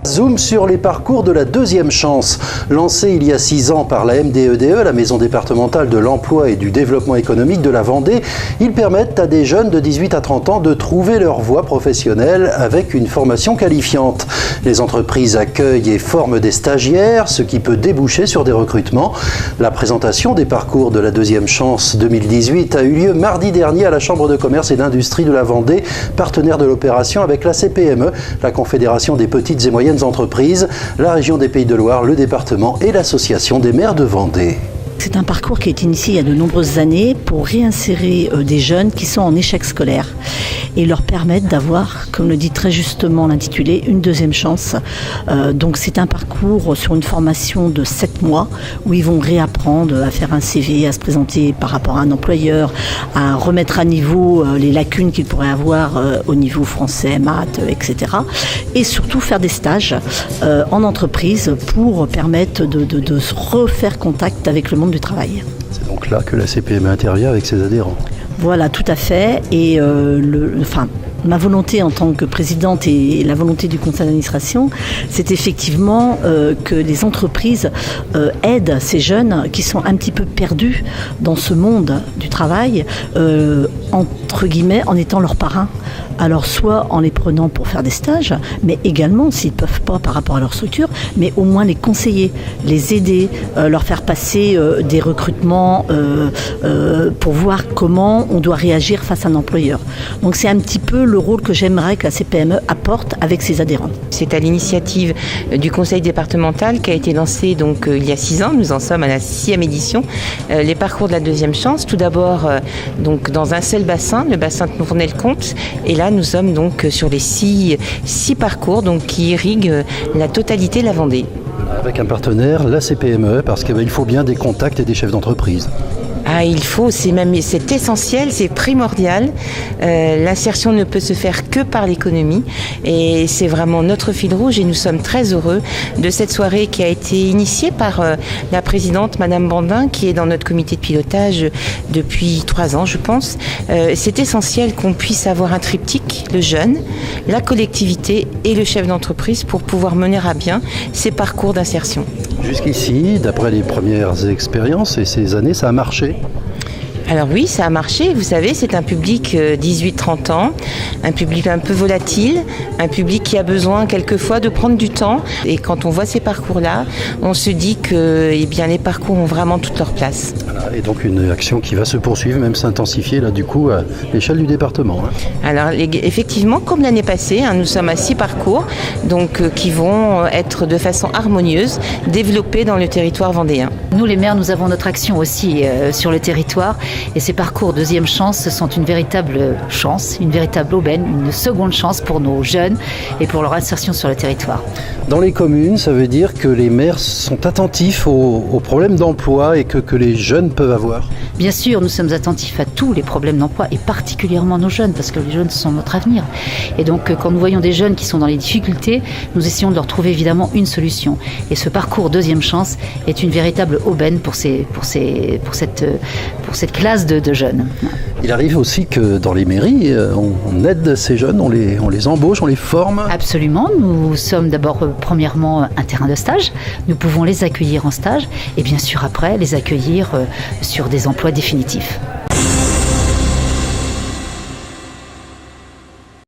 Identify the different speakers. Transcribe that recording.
Speaker 1: Zoom sur les parcours de la deuxième chance. Lancé il y a 6 ans par la MDEDE, la Maison départementale de l'emploi et du développement économique de la Vendée, ils permettent à des jeunes de 18 à 30 ans de trouver leur voie professionnelle avec une formation qualifiante. Les entreprises accueillent et forment des stagiaires, ce qui peut déboucher sur des recrutements. La présentation des parcours de la deuxième chance 2018 a eu lieu mardi dernier à la Chambre de commerce et d'industrie de la Vendée, partenaire de l'opération avec la CPME, la Confédération des petites et moyennes entreprises, la région des Pays de Loire, le département et l'association des maires de Vendée.
Speaker 2: C'est un parcours qui a été initié il y a de nombreuses années pour réinsérer des jeunes qui sont en échec scolaire et leur permettre d'avoir, comme le dit très justement l'intitulé, une deuxième chance. Donc c'est un parcours sur une formation de 7 mois où ils vont réapprendre à faire un CV, à se présenter par rapport à un employeur, à remettre à niveau les lacunes qu'ils pourraient avoir au niveau français, maths, etc. Et surtout faire des stages en entreprise pour permettre de se refaire contact avec le monde du travail.
Speaker 1: C'est donc là que la CPME intervient avec ses adhérents.
Speaker 2: Voilà, tout à fait. Et ma volonté en tant que présidente et la volonté du conseil d'administration, c'est effectivement que les entreprises aident ces jeunes qui sont un petit peu perdus dans ce monde du travail, entre guillemets, en étant leurs parrains. Alors soit en les prenant pour faire des stages, mais également, s'ils ne peuvent pas par rapport à leur structure, mais au moins les conseiller, les aider, leur faire passer des recrutements pour voir comment on doit réagir face à un employeur. Donc c'est un petit peu le rôle que j'aimerais que la CPME apporte avec ses adhérents.
Speaker 3: C'est à l'initiative du conseil départemental qu'a été lancé donc il y a 6 ans, nous en sommes à la 6e édition, les parcours de la deuxième chance. Tout d'abord donc dans un seul bassin, le bassin de Tournai-le-Comte, et là nous sommes donc sur les 6 parcours donc, qui irriguent la totalité de la Vendée.
Speaker 1: Avec un partenaire, la CPME, parce qu'il faut bien des contacts et des chefs d'entreprise.
Speaker 3: Ah, il faut, c'est essentiel, c'est primordial. L'insertion ne peut se faire que par l'économie et c'est vraiment notre fil rouge et nous sommes très heureux de cette soirée qui a été initiée par la présidente Madame Bandin qui est dans notre comité de pilotage depuis 3 ans je pense. C'est essentiel qu'on puisse avoir un triptyque, le jeune, la collectivité et le chef d'entreprise pour pouvoir mener à bien ces parcours d'insertion.
Speaker 1: Jusqu'ici, d'après les premières expériences et ces années, ça a marché?
Speaker 3: Alors oui, ça a marché. Vous savez, c'est un public 18-30 ans, un public un peu volatile, un public qui a besoin quelquefois de prendre du temps. Et quand on voit ces parcours-là, on se dit que les parcours ont vraiment toute leur place.
Speaker 1: Voilà, et donc une action qui va se poursuivre, même s'intensifier là du coup à l'échelle du département.
Speaker 3: Alors effectivement, comme l'année passée, nous sommes à 6 parcours donc, qui vont être de façon harmonieuse développés dans le territoire vendéen.
Speaker 4: Nous les maires, nous avons notre action aussi sur le territoire. Et ces parcours deuxième chance sont une véritable chance, une véritable aubaine, une seconde chance pour nos jeunes et pour leur insertion sur le territoire.
Speaker 1: Dans les communes, ça veut dire que les maires sont attentifs aux problèmes d'emploi et que les jeunes peuvent avoir?
Speaker 4: Bien sûr, nous sommes attentifs à tous les problèmes d'emploi et particulièrement nos jeunes parce que les jeunes sont notre avenir. Et donc quand nous voyons des jeunes qui sont dans les difficultés, nous essayons de leur trouver évidemment une solution. Et ce parcours deuxième chance est une véritable aubaine pour cette classe de jeunes.
Speaker 1: Il arrive aussi que dans les mairies, on aide ces jeunes, on les embauche, on les forme.
Speaker 4: Absolument, nous sommes d'abord premièrement un terrain de stage, nous pouvons les accueillir en stage et bien sûr après les accueillir sur des emplois définitifs.